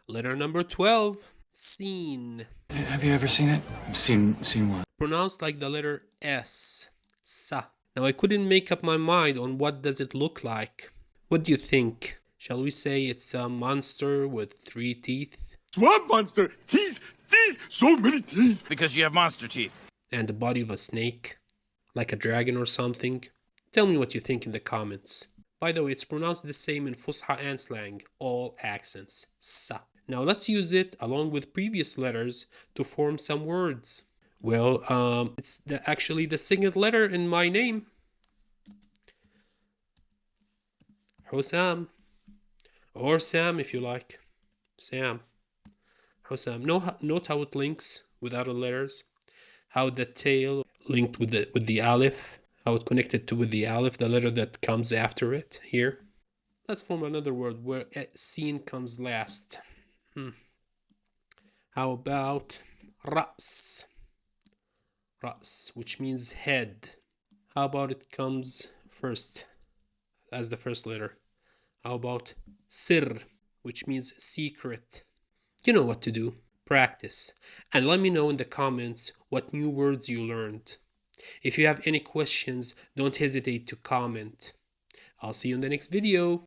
Letter number 12, seen. Have you ever seen it? Seen what? Pronounced like the letter S, sa. Now I couldn't make up my mind on what does it look like. What do you think? Shall we say it's a monster with 3 teeth? Swamp monster! Teeth! Teeth! So many teeth! Because you have monster teeth. And the body of a snake? Like a dragon or something? Tell me what you think in the comments. By the way, it's pronounced the same in Fusha and slang, all accents, sa. Now let's use it along with previous letters to form some words. Well, it's actually the second letter in my name. Hossam. Or Sam if you like. Sam. Hossam. Note how it links with other letters. How the tail linked with the alif. How it connected with the alif, the letter that comes after it here. Let's form another word where seen comes last. How about ras? Ras, which means head. How about it comes first as the first letter? How about sir, which means secret? You know what to do. Practice. And let me know in the comments what new words you learned. If you have any questions, don't hesitate to comment. I'll see you in the next video.